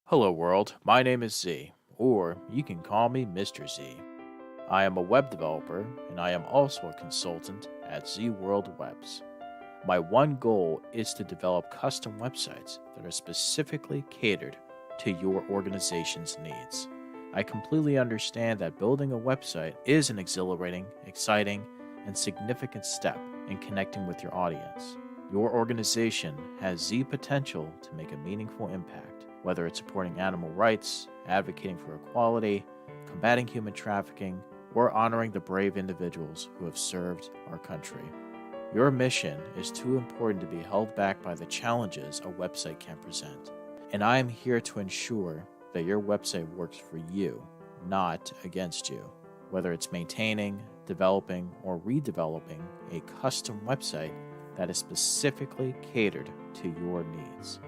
Hello, world. My name is Z, or you can call me Mr. Z. I am a web developer, and I am also a consultant at Z World Webs. My one goal is to develop custom websites that are specifically catered to your organization's needs. I completely understand that building a website is an exhilarating, exciting, and significant step in connecting with your audience. Your organization has the potential to make a meaningful impact, whether it's supporting animal rights, advocating for equality, combating human trafficking, or honoring the brave individuals who have served our country. Your mission is too important to be held back by the challenges a website can present. And I am here to ensure that your website works for you, not against you. Whether it's maintaining, developing, or redeveloping a custom website that is specifically catered to your needs.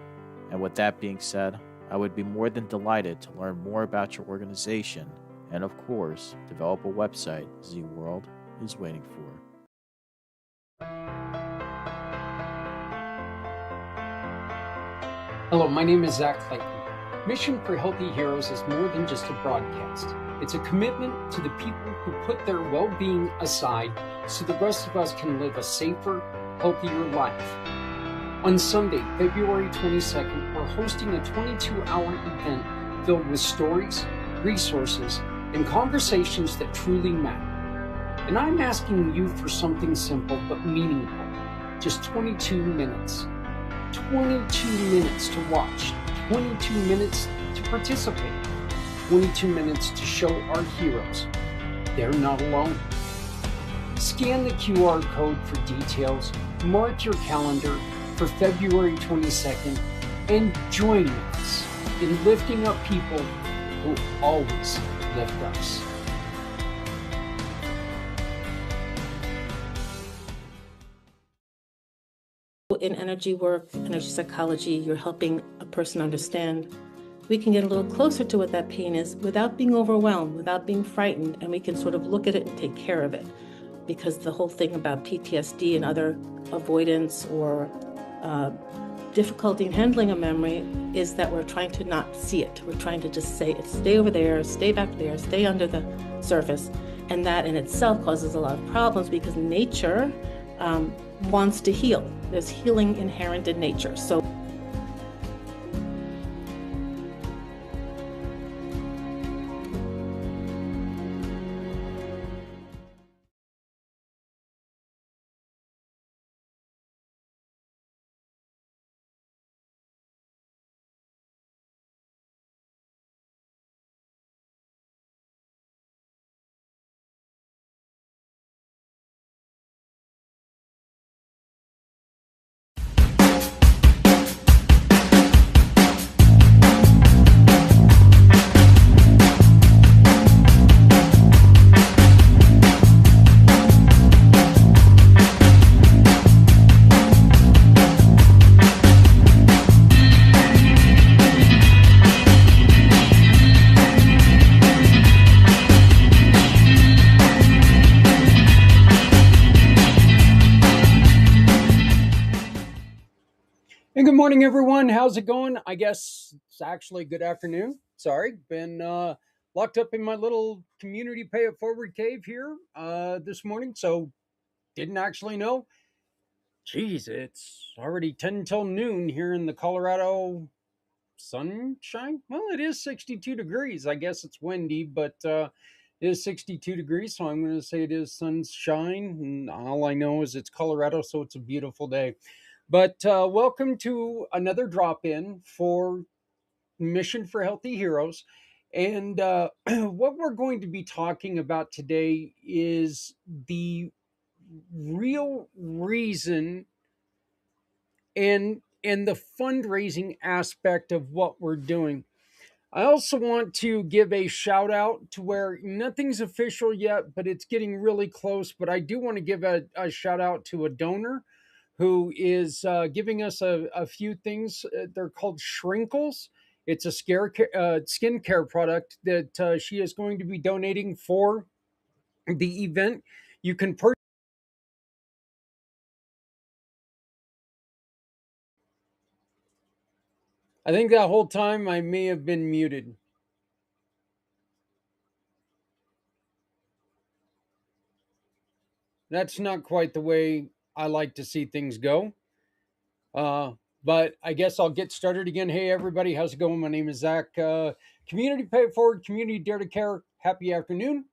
And with that being said, I would be more than delighted to learn more about your organization and, of course, develop a website Z World is waiting for. Hello, my name is Zach Clayton. Mission for Healthy Heroes is more than just a broadcast. It's a commitment to the people who put their well-being aside so the rest of us can live a safer, healthier life. On Sunday, February 22nd, we're hosting a 22-hour event filled with stories, resources, and conversations that truly matter. And I'm asking you for something simple but meaningful. Just 22 minutes. 22 minutes to watch, 22 minutes to participate, 22 minutes to show our heroes they're not alone. Scan the QR code for details, mark your calendar for February 22nd, and join us in lifting up people who always lift us. In energy work, energy psychology, you're helping a person understand. We can get a little closer to what that pain is without being overwhelmed, without being frightened, and we can sort of look at it and take care of it. Because the whole thing about PTSD and other avoidance or difficulty in handling a memory is that we're trying to not see it. We're trying to just say, stay over there, stay back there, stay under the surface. And that in itself causes a lot of problems because nature wants to heal. There's healing inherent in nature. So And good morning, everyone. How's it going? I guess it's actually good afternoon. Sorry, been locked up in my little community pay it forward cave here this morning, so didn't actually know. Geez, it's already 10 till noon here in the Colorado sunshine. Well, it is 62 degrees. I guess it's windy, but it is 62 degrees, so I'm going to say it is sunshine. And all I know is it's Colorado, so it's a beautiful day. But welcome to another drop in for Mission for Healthy Heroes. And what we're going to be talking about today is the real reason and the fundraising aspect of what we're doing. I also want to give a shout out to where nothing's official yet, but it's getting really close. But I do want to give a shout out to a donor who is giving us a few things. They're called Shrinkles. It's a skincare product that she is going to be donating for the event. You can purchase. I think that whole time I may have been muted. That's not quite the way I like to see things go. Uh, but I guess I'll get started again. Hey, everybody, how's it going? My name is Zach. Community Pay It Forward, Community Dare to Care. Happy afternoon.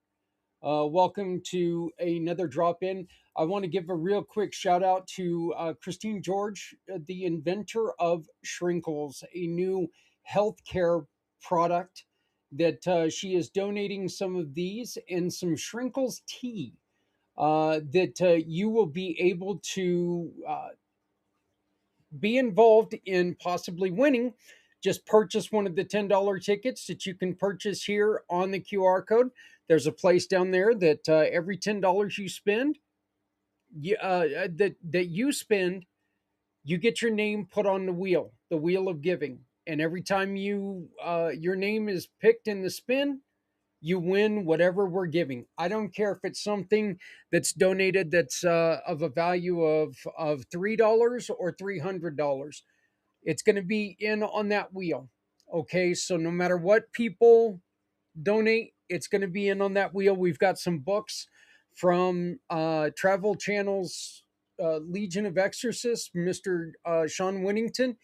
Welcome to another drop in. I want to give a real quick shout out to Christine George, the inventor of Shrinkles, a new healthcare product that she is donating some of these and some Shrinkles tea that you will be able to be involved in possibly winning. Just purchase one of the $10 tickets that you can purchase here on the QR code. There's a place down there that every $10 you spend, that you spend, you get your name put on the wheel of giving. And every time your name is picked in the spin, you win whatever we're giving. I don't care if it's something that's donated that's of a value of $3 or $300. It's going to be in on that wheel. Okay, so no matter what people donate, it's going to be in on that wheel. We've got some books from Travel Channel's Legion of Exorcists, Mr. Sean Winnington.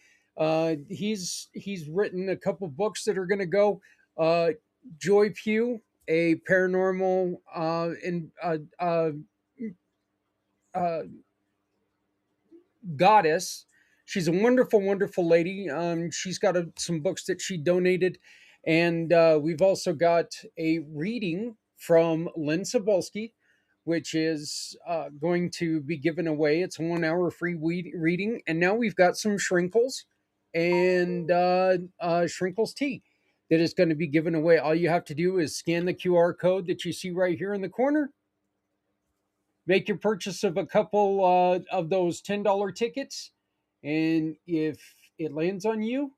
He's written a couple books that are going to go. Joy Pugh, a paranormal goddess. She's a wonderful, wonderful lady. She's got some books that she donated. And we've also got a reading from Lynn Sobolski, which is going to be given away. It's a 1 hour free reading. And now we've got some Shrinkles and Shrinkles tea that is going to be given away. All you have to do is scan the QR code that you see right here in the corner. Make your purchase of a couple of those $10 tickets. And if it lands on you,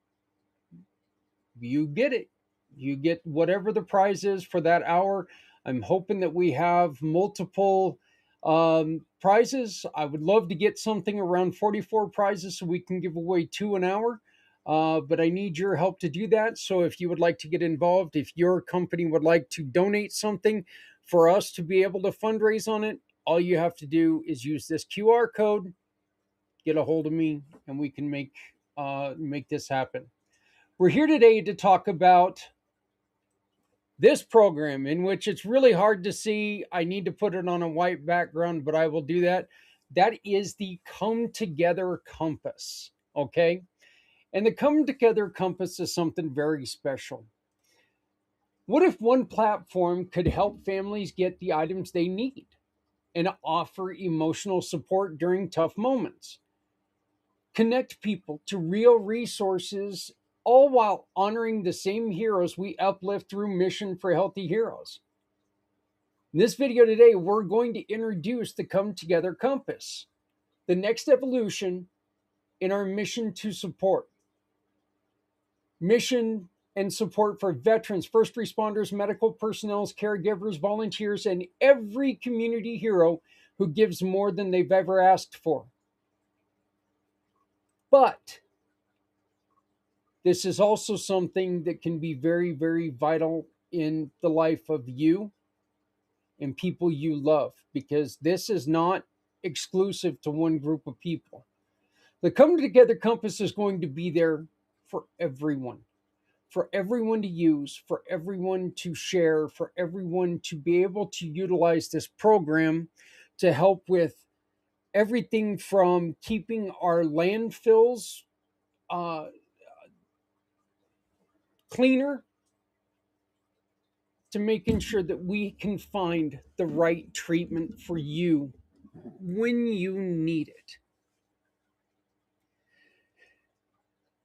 you get it. You get whatever the prize is for that hour. I'm hoping that we have multiple prizes. I would love to get something around 44 prizes so we can give away 2 an hour. But I need your help to do that. So if you would like to get involved, if your company would like to donate something for us to be able to fundraise on it, all you have to do is use this QR code, get a hold of me, and we can make this happen. We're here today to talk about this program, in which it's really hard to see. I need to put it on a white background, but I will do that. That is the Come Together Compass, okay? And the Come Together Compass is something very special. What if one platform could help families get the items they need and offer emotional support during tough moments? Connect people to real resources, all while honoring the same heroes we uplift through Mission for Healthy Heroes. In this video today, we're going to introduce the Come Together Compass, the next evolution in our mission to support. Mission and support for veterans, first responders, medical personnel, caregivers, volunteers, and every community hero who gives more than they've ever asked for. But this is also something that can be very, very vital in the life of you and people you love, because this is not exclusive to one group of people. The Come Together Compass is going to be there for everyone to use, for everyone to share, for everyone to be able to utilize this program to help with everything from keeping our landfills cleaner to making sure that we can find the right treatment for you when you need it.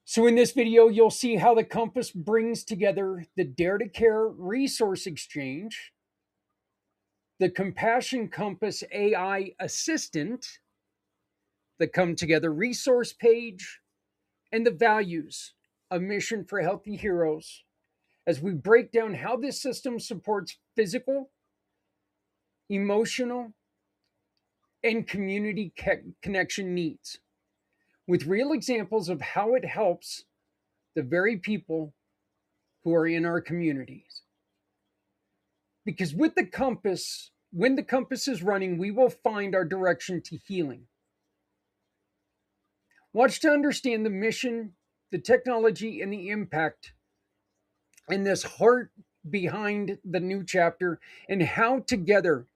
So in this video, you'll see how the Compass brings together the Dare to Care Resource Exchange, the Compassion Compass AI Assistant, the Come Together resource page, and the values of Mission for Healthy Heroes, as we break down how this system supports physical, emotional, and community connection needs, with real examples of how it helps the very people who are in our communities. Because with the compass, when the compass is running, we will find our direction to healing. Watch to understand the mission, the technology, and the impact, and this heart behind the new chapter, and how together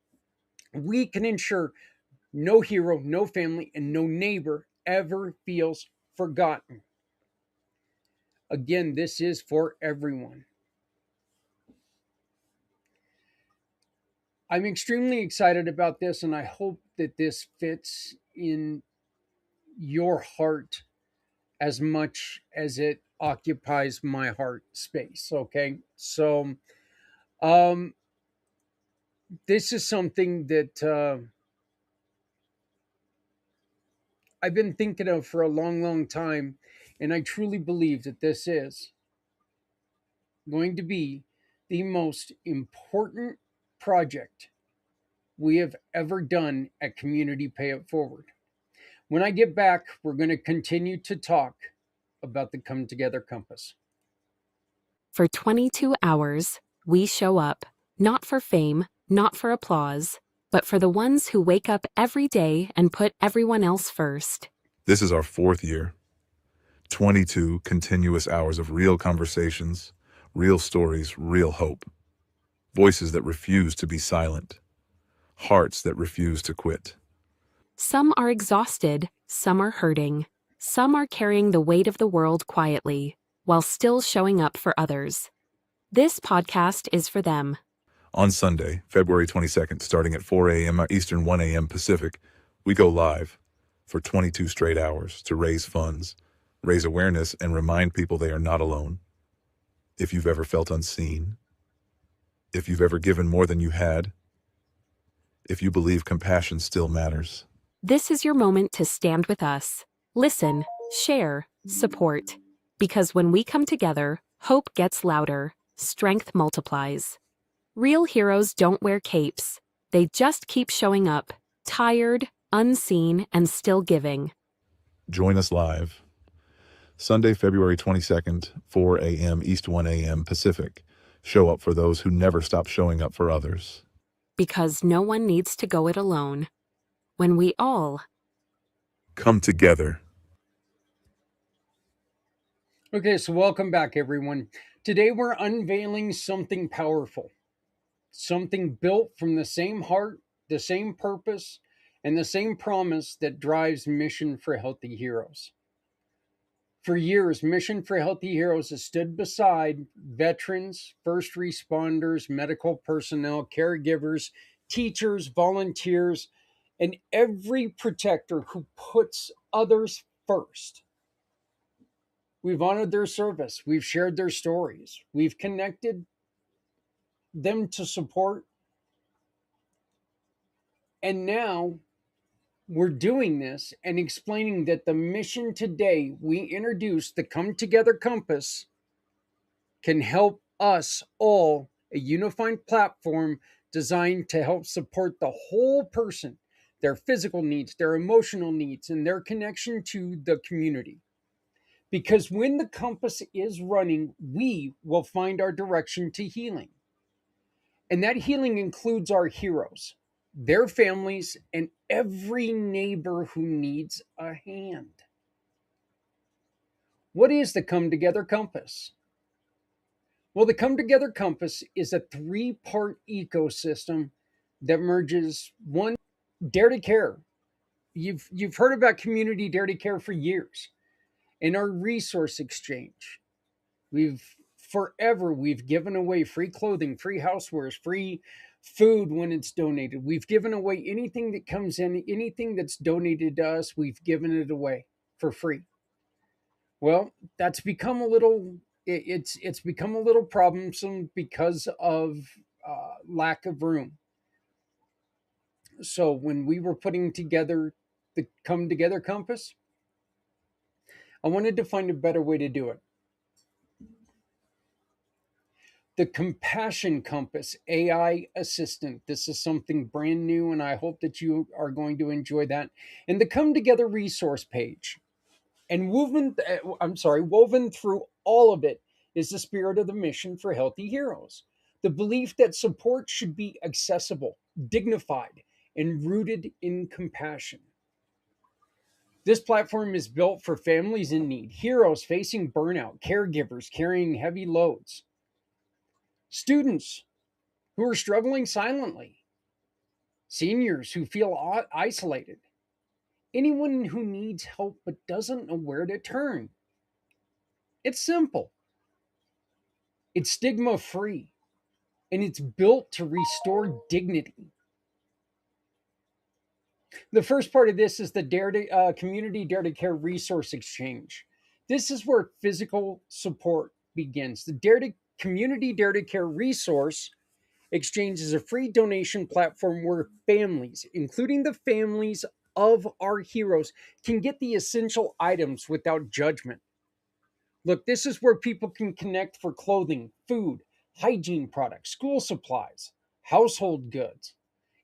we can ensure no hero, no family, and no neighbor ever feels forgotten. Again, this is for everyone. I'm extremely excited about this, and I hope that this fits in your heart as much as it occupies my heart space. Okay. So, um, this is something that I've been thinking of for a long, long time. And I truly believe that this is going to be the most important project we have ever done at Community Pay It Forward. When I get back, we're going to continue to talk about the Come Together Compass. For 22 hours, we show up, not for fame, not for applause, but for the ones who wake up every day and put everyone else first. This is our 4th year. 22 continuous hours of real conversations, real stories, real hope. Voices that refuse to be silent. Hearts that refuse to quit. Some are exhausted, some are hurting, some are carrying the weight of the world quietly, while still showing up for others. This podcast is for them. On Sunday, February 22nd, starting at 4 a.m. Eastern, 1 a.m. Pacific, we go live for 22 straight hours to raise funds, raise awareness, and remind people they are not alone. If you've ever felt unseen, if you've ever given more than you had, if you believe compassion still matters. This is your moment to stand with us. Listen, share, support. Because when we come together, hope gets louder, strength multiplies. Real heroes don't wear capes. They just keep showing up, tired, unseen, and still giving. Join us live. Sunday, February 22nd, 4 a.m. East, 1 a.m. Pacific. Show up for those who never stop showing up for others. Because no one needs to go it alone. When we all come together. Okay, so welcome back, everyone. Today we're unveiling something powerful, something built from the same heart, the same purpose, and the same promise that drives Mission for Healthy Heroes. For years, Mission for Healthy Heroes has stood beside veterans, first responders, medical personnel, caregivers, teachers, volunteers, and every protector who puts others first. We've honored their service. We've shared their stories. We've connected them to support. And now we're doing this and explaining that the mission today we introduced, the Come Together Compass, can help us all, a unified platform designed to help support the whole person, their physical needs, their emotional needs, and their connection to the community. Because when the compass is running, we will find our direction to healing. And that healing includes our heroes, their families, and every neighbor who needs a hand. What is the Come Together Compass? Well, the Come Together Compass is a 3-part ecosystem that merges one, Dare to Care. You've heard about Community Dare to Care for years. In our resource exchange, we've given away free clothing, free housewares, free food when it's donated. We've given away anything that comes in, anything that's donated to us, we've given it away for free. Well, that's become a little, it's become a little problemsome because of lack of room. So when we were putting together the Come Together Compass, I wanted to find a better way to do it. The Compassion Compass AI Assistant. This is something brand new, and I hope that you are going to enjoy that. And the Come Together resource page. And woven through all of it is the spirit of the mission for Healthy Heroes. The belief that support should be accessible, dignified, and rooted in compassion. This platform is built for families in need, heroes facing burnout, caregivers carrying heavy loads, students who are struggling silently, seniors who feel isolated, anyone who needs help but doesn't know where to turn. It's simple, it's stigma free, and it's built to restore dignity. The first part of this is the Community Dare to Care Resource Exchange. This is where physical support begins. The Community Dare to Care Resource Exchange is a free donation platform where families, including the families of our heroes, can get the essential items without judgment. Look, this is where people can connect for clothing, food, hygiene products, school supplies, household goods,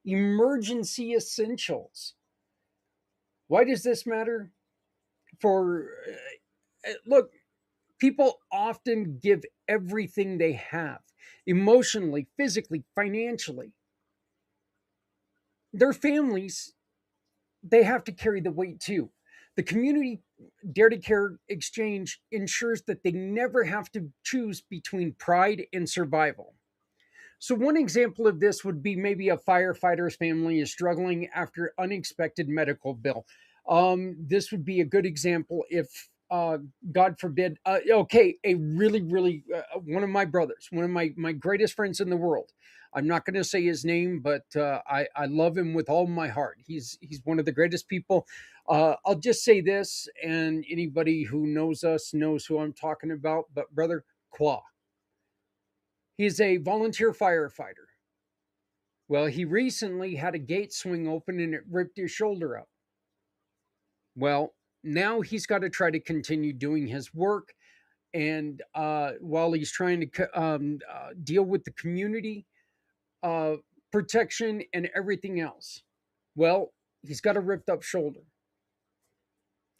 emergency essentials. Why does this matter? Look, people often give everything they have, emotionally, physically, financially. Their families, they have to carry the weight too. The Community Dare to Care Exchange ensures that they never have to choose between pride and survival. So, one example of this would be maybe a firefighter's family is struggling after unexpected medical bill. This would be a good example if, God forbid, okay, a really, really, one of my brothers, one of my greatest friends in the world. I'm not going to say his name, but I love him with all my heart. He's one of the greatest people. I'll just say this, and anybody who knows us knows who I'm talking about. But brother Qua, he's a volunteer firefighter. Well, he recently had a gate swing open and it ripped his shoulder up. Well, now he's got to try to continue doing his work. And while he's trying to deal with the community protection and everything else, well, he's got a ripped up shoulder.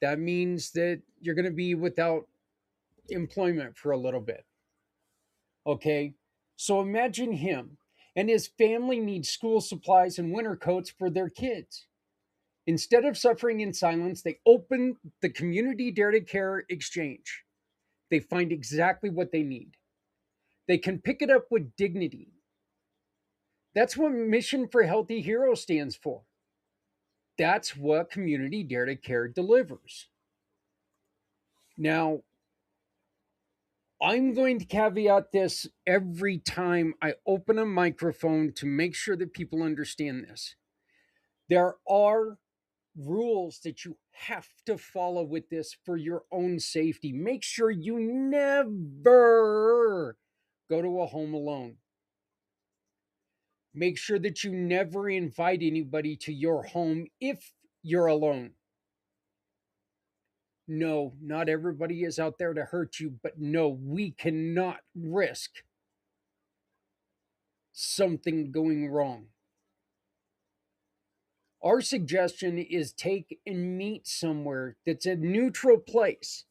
That means that you're going to be without employment for a little bit. Okay. So imagine him and his family needs school supplies and winter coats for their kids. Instead of suffering in silence, they open the Community Dare to Care Exchange. They find exactly what they need. They can pick it up with dignity. That's what Mission for Healthy Heroes stands for. That's what Community Dare to Care delivers. Now, I'm going to caveat this every time I open a microphone to make sure that people understand this. There are rules that you have to follow with this for your own safety. Make sure you never go to a home alone. Make sure that you never invite anybody to your home if you're alone. No, not everybody is out there to hurt you, but no, we cannot risk something going wrong. Our suggestion is take and meet somewhere that's a neutral place,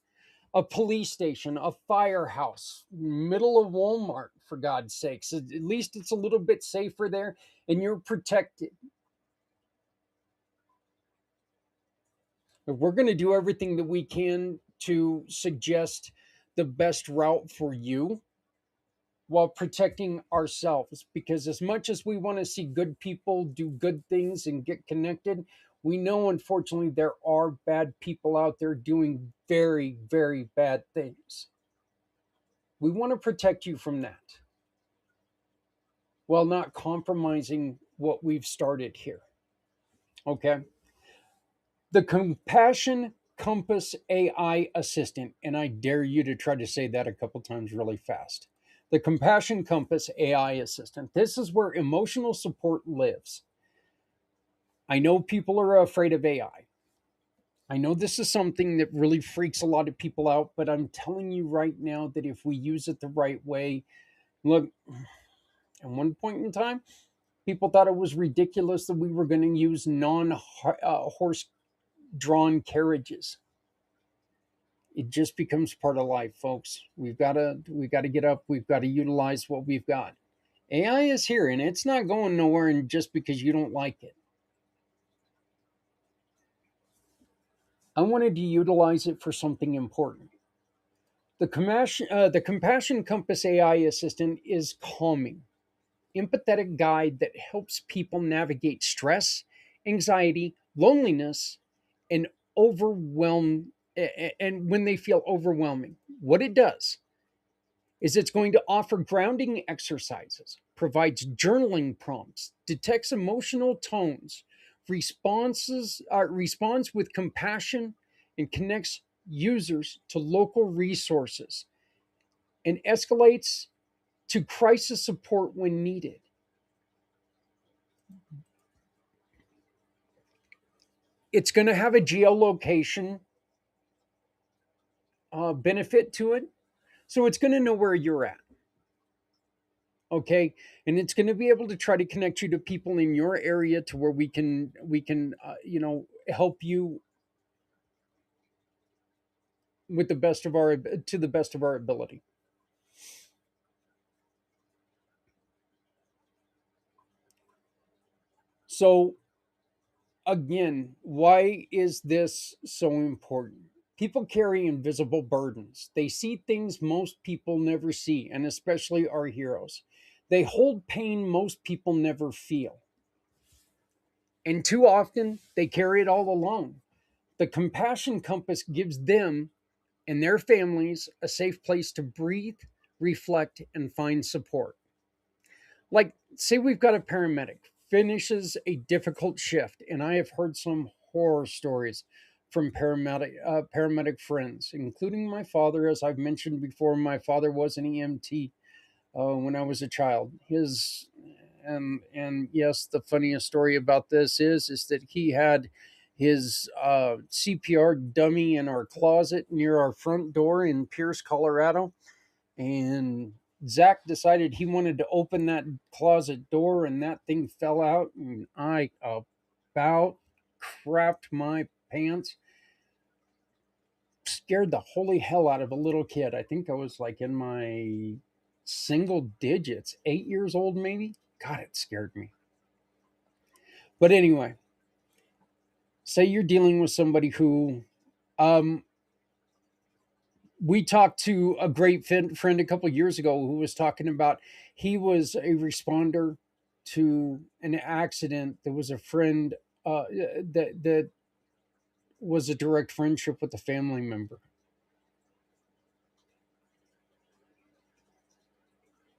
a police station, a firehouse, middle of Walmart, for God's sakes. At least it's a little bit safer there and you're protected. We're going to do everything that we can to suggest the best route for you while protecting ourselves. Because as much as we want to see good people do good things and get connected, we know, unfortunately, there are bad people out there doing very, very bad things. We want to protect you from that while not compromising what we've started here. Okay? The Compassion Compass AI Assistant, and I dare you to try to say that a couple times really fast. The Compassion Compass AI Assistant. This is where emotional support lives. I know people are afraid of AI. I know this is something that really freaks a lot of people out, but I'm telling you right now that if we use it the right way, look, at one point in time, people thought it was ridiculous that we were going to use non-horse drawn carriages. It just becomes part of life, folks. We got to get up. We've got to utilize what we've got. AI is here, and it's not going nowhere. And just because you don't like it, I wanted to utilize it for something important. The Compassion Compass AI assistant is calming, empathetic guide that helps people navigate stress, anxiety, loneliness, and overwhelm. And when they feel overwhelming, what it does is it's going to offer grounding exercises, provides journaling prompts, detects emotional tones, responds with compassion, and connects users to local resources, and escalates to crisis support when needed. It's going to have a geolocation benefit to it, so it's going to know where you're at. Okay, and it's going to be able to try to connect you to people in your area to where we can help you with the best of our ability. So again, why is this so important? People carry invisible burdens. They see things most people never see, and especially our heroes. They hold pain most people never feel. And too often, they carry it all alone. The Compassion Compass gives them and their families a safe place to breathe, reflect, and find support. Like, say we've got a paramedic finishes a difficult shift, and I have heard some horror stories from paramedic friends, including my father. As I've mentioned before, my father was an EMT when I was a child. His and yes, the funniest story about this is that he had his CPR dummy in our closet near our front door in Pierce, Colorado, and Zach decided he wanted to open that closet door, and that thing fell out, and I about crapped my pants. Scared the holy hell out of a little kid. I think I was like in my single digits, 8 years old, maybe. God, it scared me. But anyway, say you're dealing with somebody who, we talked to a great friend a couple of years ago who was talking about he was a responder to an accident. There was a friend that was a direct friendship with a family member.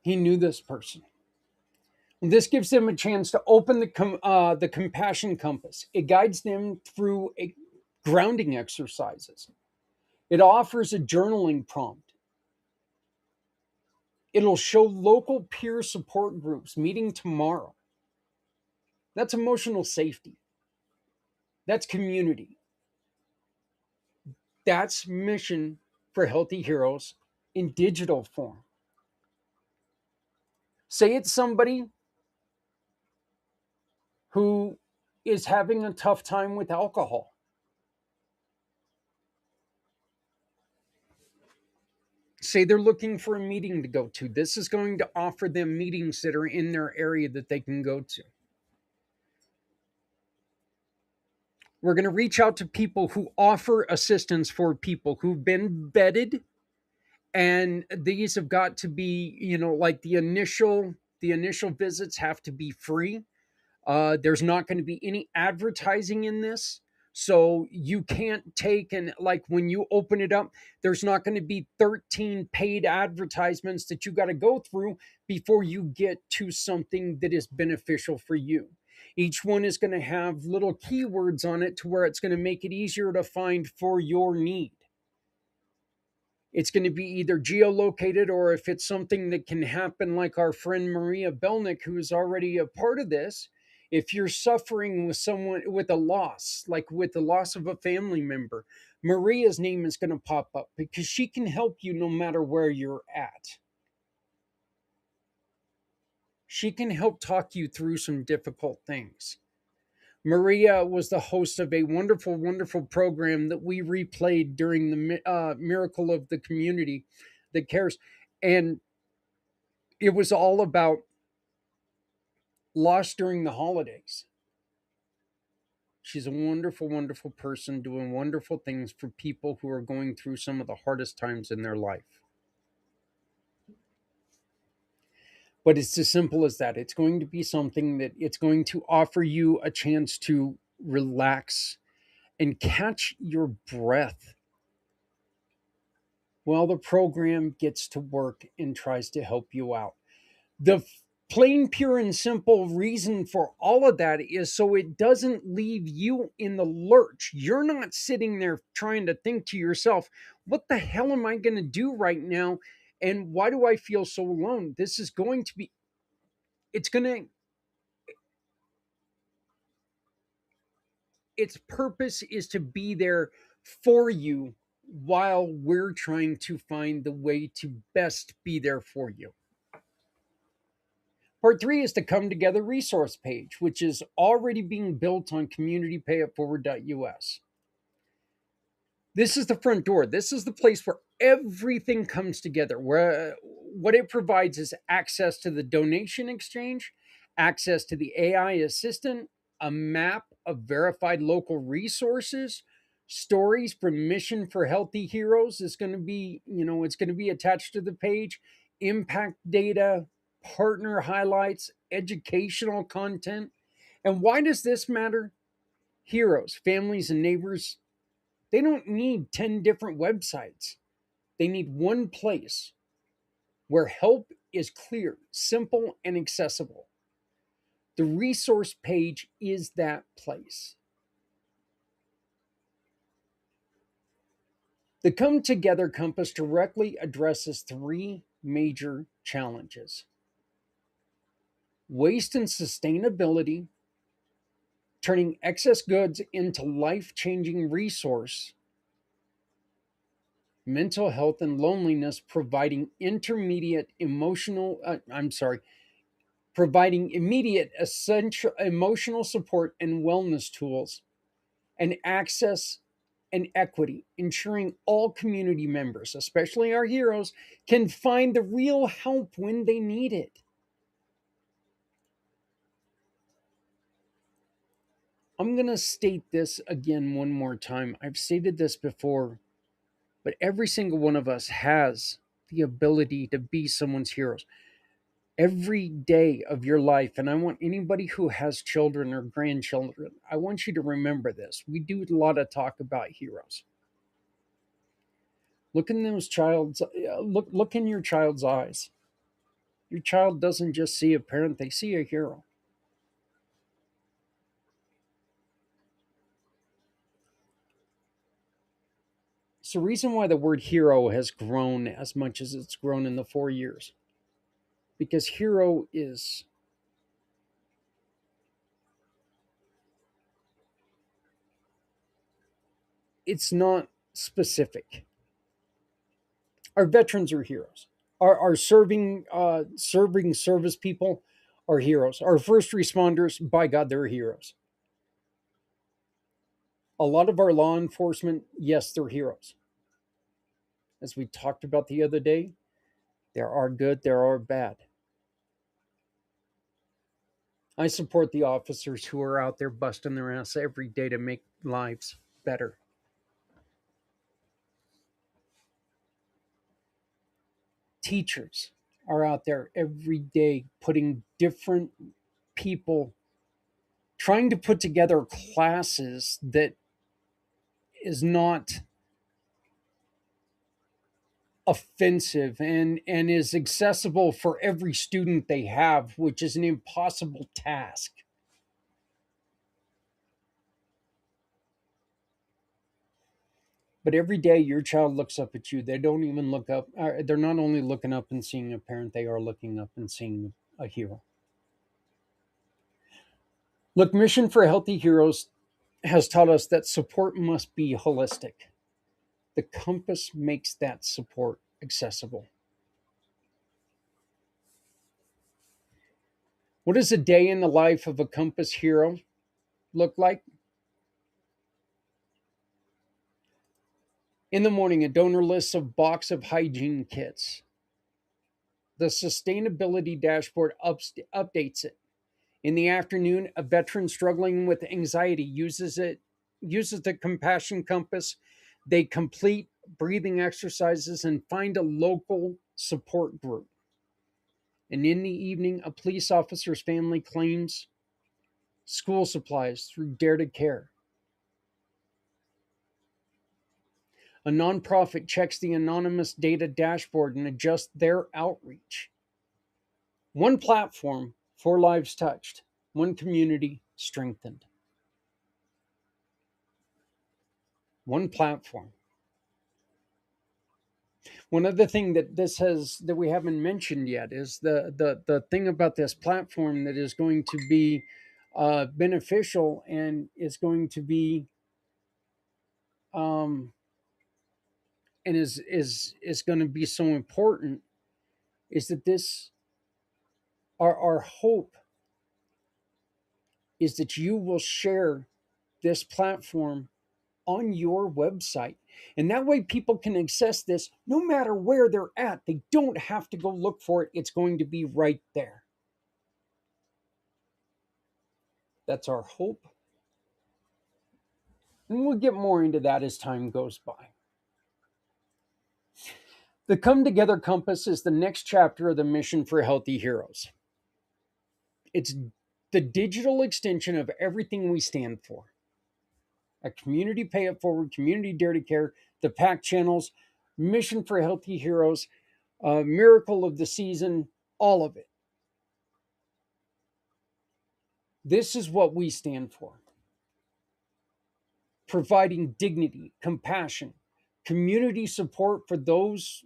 He knew this person. And this gives them a chance to open the Compassion Compass. It guides them through grounding exercises. It offers a journaling prompt. It'll show local peer support groups meeting tomorrow. That's emotional safety. That's community. That's mission for Healthy Heroes in digital form. Say it's somebody who is having a tough time with alcohol. Say they're looking for a meeting to go to. This is going to offer them meetings that are in their area that they can go to. We're going to reach out to people who offer assistance for people who've been vetted, and these have got to be, like the initial visits have to be free. There's not going to be any advertising in this. So you can't take and, like, when you open it up, there's not going to be 13 paid advertisements that you got to go through before you get to something that is beneficial for you. Each one is going to have little keywords on it to where it's going to make it easier to find for your need. It's going to be either geolocated, or if it's something that can happen, like our friend Maria Belnick, who is already a part of this. If you're suffering with a loss, like with the loss of a family member, Maria's name is going to pop up because she can help you no matter where you're at. She can help talk you through some difficult things. Maria was the host of a wonderful, wonderful program that we replayed during the Miracle of the Community That Cares. And it was all about loss during the holidays. She's a wonderful, wonderful person doing wonderful things for people who are going through some of the hardest times in their life. But it's as simple as that. It's going to be something that it's going to offer you a chance to relax and catch your breath while the program gets to work and tries to help you out. The plain, pure, and simple reason for all of that is so it doesn't leave you in the lurch. You're not sitting there trying to think to yourself, what the hell am I going to do right now? And why do I feel so alone? This is going to be, it's going to, its purpose is to be there for you while we're trying to find the way to best be there for you. Part 3 is the Come Together resource page, which is already being built on communitypayitforward.us. This is the front door. This is the place where everything comes together, where what it provides is access to the donation exchange, access to the AI assistant, a map of verified local resources, stories from Mission for Healthy Heroes is going to be, it's going to be attached to the page, impact data, partner highlights, educational content. And why does this matter? Heroes, families, and neighbors, they don't need 10 different websites. They need one place where help is clear, simple, and accessible. The resource page is that place. The Come Together Compass directly addresses 3 major challenges: waste and sustainability, turning excess goods into life-changing resource, mental health and loneliness, providing providing immediate essential emotional support and wellness tools, and access and equity, ensuring all community members, especially our heroes, can find the real help when they need it. I'm going to state this again one more time. I've stated this before, but every single one of us has the ability to be someone's heroes every day of your life. And I want anybody who has children or grandchildren, I want you to remember this. We do a lot of talk about heroes. Look in look in your child's eyes. Your child doesn't just see a parent, they see a hero. It's the reason why the word hero has grown as much as it's grown in the 4 years. Because hero is it's not specific. Our veterans are heroes. Our serving service people are heroes. Our first responders, by God, they're heroes. A lot of our law enforcement, yes, they're heroes. As we talked about the other day, there are good, there are bad. I support the officers who are out there busting their ass every day to make lives better. Teachers are out there every day putting different people, trying to put together classes that is not offensive and is accessible for every student they have, which is an impossible task. But every day your child looks up at you. They don't even look up. They're not only looking up and seeing a parent, they are looking up and seeing a hero. Look, Mission for Healthy Heroes has taught us that support must be holistic. The compass makes that support accessible. What is a day in the life of a compass hero? look like? In the morning, a donor lists a box of hygiene kits. The sustainability dashboard updates it. In the afternoon, a veteran struggling with anxiety uses the compassion compass. They complete breathing exercises and find a local support group. And in the evening, a police officer's family claims school supplies through Dare to Care. A nonprofit checks the anonymous data dashboard and adjusts their outreach. One platform, 4 lives touched, one community strengthened. One platform. One other thing that we haven't mentioned yet is the thing about this platform that is going to be beneficial and is going to be and is going to be so important is that this our hope is that you will share this platform on your website. And that way people can access this no matter where they're at. They don't have to go look for it. It's going to be right there. That's our hope. And we'll get more into that as time goes by. The Come Together Compass is the next chapter of the Mission for Healthy Heroes. It's the digital extension of everything we stand for. A community pay it forward, community dare to care, the PAC channels, Mission for Healthy Heroes, Miracle of the Season, all of it. This is what we stand for. Providing dignity, compassion, community support for those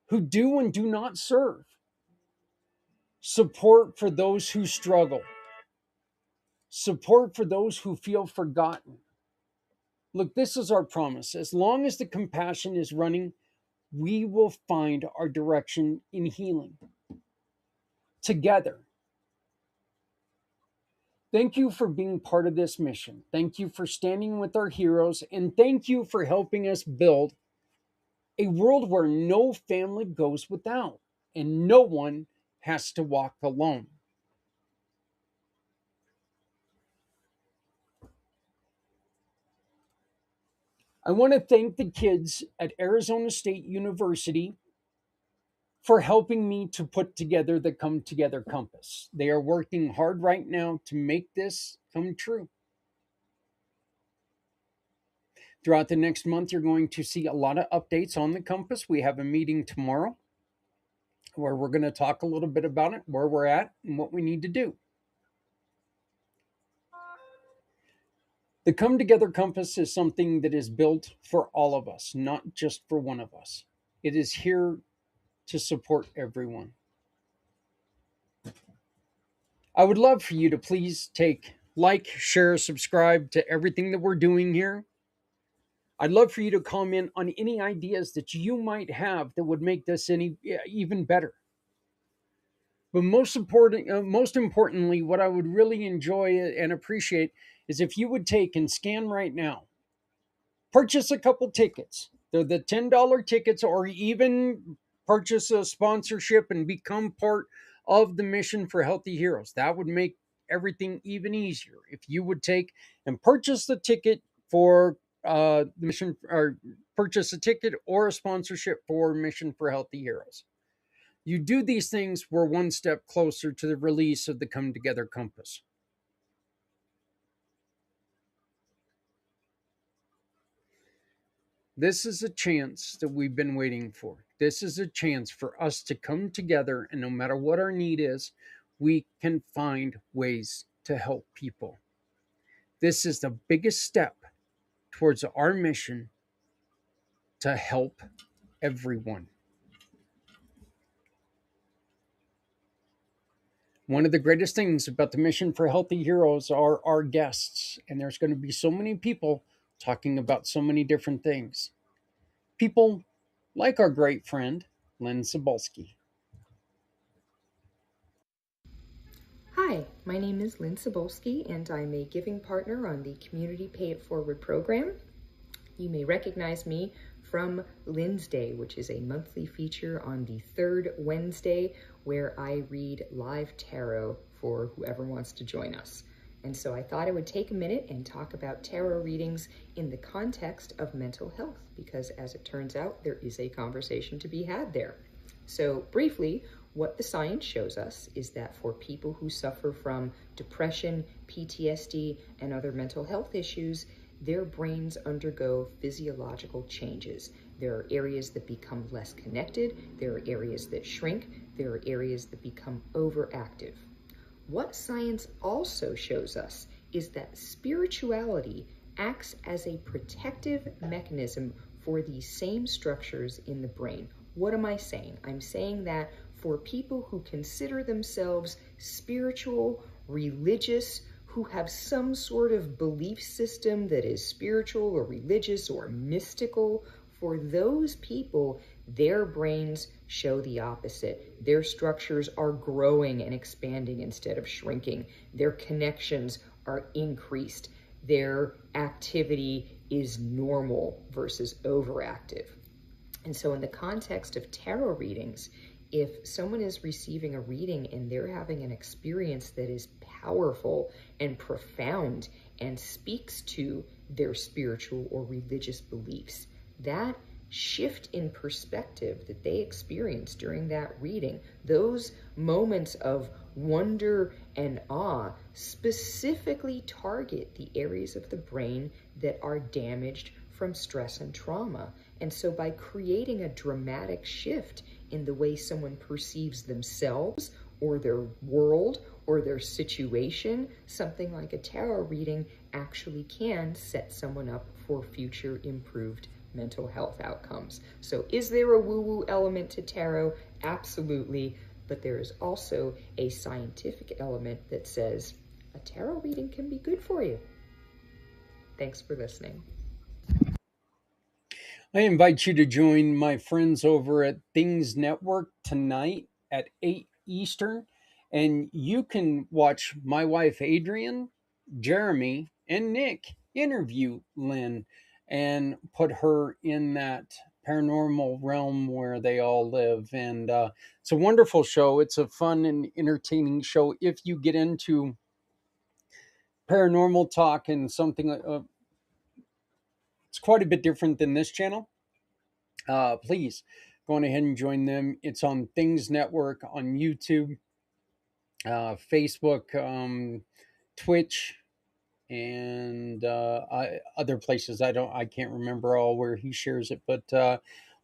who do and do not serve. Support for those who struggle. Support for those who feel forgotten. Look, this is our promise. As long as the compassion is running, we will find our direction in healing. Together. Thank you for being part of this mission. Thank you for standing with our heroes. And thank you for helping us build a world where no family goes without and no one has to walk alone. I want to thank the kids at Arizona State University for helping me to put together the Come Together Compass. They are working hard right now to make this come true. Throughout the next month, you're going to see a lot of updates on the compass. We have a meeting tomorrow where we're going to talk a little bit about it, where we're at, and what we need to do. The Come Together Compass is something that is built for all of us, not just for one of us. It is here to support everyone. I would love for you to please like, share, subscribe to everything that we're doing here. I'd love for you to comment on any ideas that you might have that would make this even better. But most importantly, what I would really enjoy and appreciate is if you would take and scan right now, purchase a couple tickets. They're the $10 tickets, or even purchase a sponsorship and become part of the Mission for Healthy Heroes. That would make everything even easier. If you would take and purchase the ticket for the mission, or purchase a ticket or a sponsorship for Mission for Healthy Heroes. You do these things, we're one step closer to the release of the Come Together Compass. This is a chance that we've been waiting for. This is a chance for us to come together, and no matter what our need is, we can find ways to help people. This is the biggest step towards our mission to help everyone. One of the greatest things about the Mission for Healthy Heroes are our guests, and there's going to be so many people talking about so many different things. People like our great friend, Lynn Cebulski. Hi, my name is Lynn Sobolski, and I'm a giving partner on the Community Pay It Forward program. You may recognize me from Lynn's Day, which is a monthly feature on the third Wednesday where I read live tarot for whoever wants to join us. And so I thought I would take a minute and talk about tarot readings in the context of mental health, because as it turns out, there is a conversation to be had there. So briefly, what the science shows us is that for people who suffer from depression, PTSD, and other mental health issues, their brains undergo physiological changes. There are areas that become less connected, there are areas that shrink, there are areas that become overactive. What science also shows us is that spirituality acts as a protective mechanism for these same structures in the brain. What am I saying? I'm saying that for people who consider themselves spiritual, religious, who have some sort of belief system that is spiritual or religious or mystical, for those people, their brains show the opposite. Their structures are growing and expanding instead of shrinking. Their connections are increased. Their activity is normal versus overactive. And so in the context of tarot readings, if someone is receiving a reading and they're having an experience that is powerful and profound and speaks to their spiritual or religious beliefs, that shift in perspective that they experience during that reading, those moments of wonder and awe, specifically target the areas of the brain that are damaged from stress and trauma. And so by creating a dramatic shift in the way someone perceives themselves or their world or their situation, something like a tarot reading actually can set someone up for future improved mental health outcomes. So is there a woo-woo element to tarot? Absolutely. But there is also a scientific element that says a tarot reading can be good for you. Thanks for listening. I invite you to join my friends over at Things Network tonight at 8 Eastern. And you can watch my wife, Adrian, Jeremy, and Nick interview Lynn and put her in that paranormal realm where they all live. And it's a wonderful show. It's a fun and entertaining show if you get into paranormal talk and something. It's quite a bit different than this channel. Please go on ahead and join them. It's on Things Network on YouTube, Facebook, Twitch, and other places. I can't remember all where he shares it, but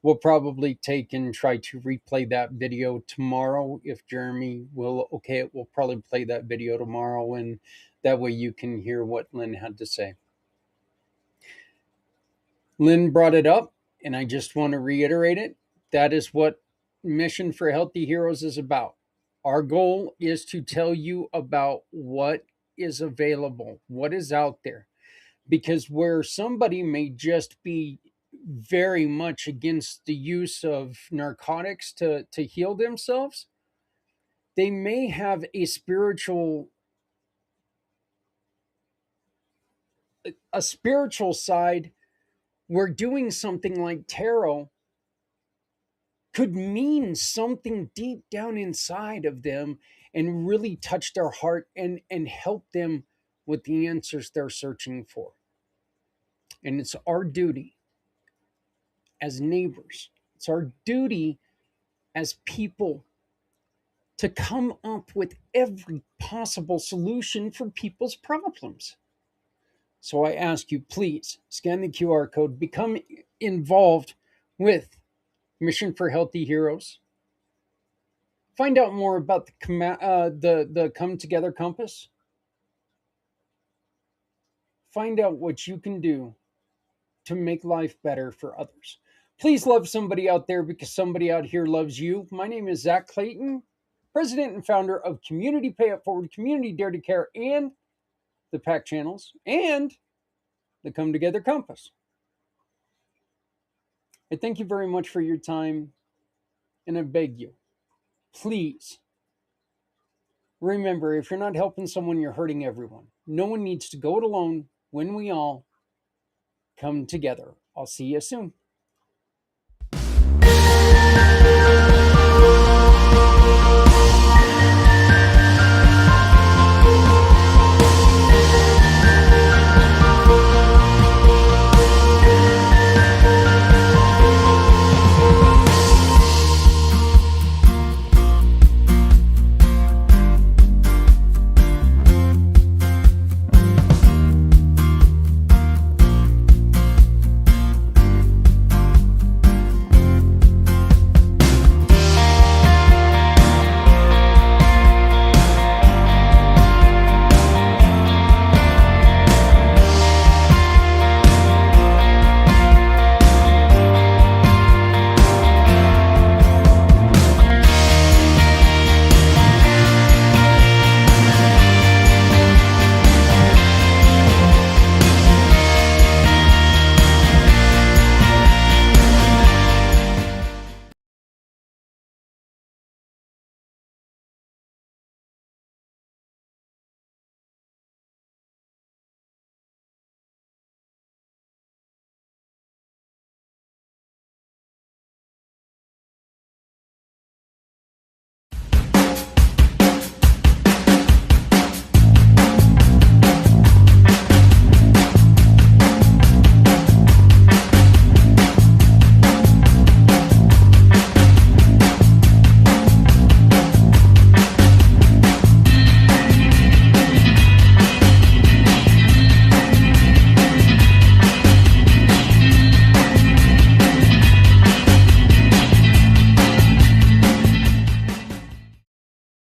we'll probably take and try to replay that video tomorrow if Jeremy will okay it. We'll probably play that video tomorrow, and that way you can hear what Lynn had to say. Lynn brought it up, and I just want to reiterate it. That is what Mission for Healthy Heroes is about. Our goal is to tell you about what is available, what is out there. Because where somebody may just be very much against the use of narcotics to heal themselves, they may have a spiritual side where doing something like tarot could mean something deep down inside of them and really touch their heart and help them with the answers they're searching for. And it's our duty as neighbors, it's our duty as people to come up with every possible solution for people's problems. So I ask you, please scan the QR code, become involved with Mission for Healthy Heroes. Find out more about the Come Together Compass. Find out what you can do to make life better for others. Please love somebody out there because somebody out here loves you. My name is Zach Clayton, president and founder of Community Pay It Forward, Community Dare to Care, and the PAC channels, and the Come Together Compass. I thank you very much for your time, and I beg you, please Remember, if you're not helping someone, you're hurting everyone. No one needs to go it alone when we all come together. I'll see you soon.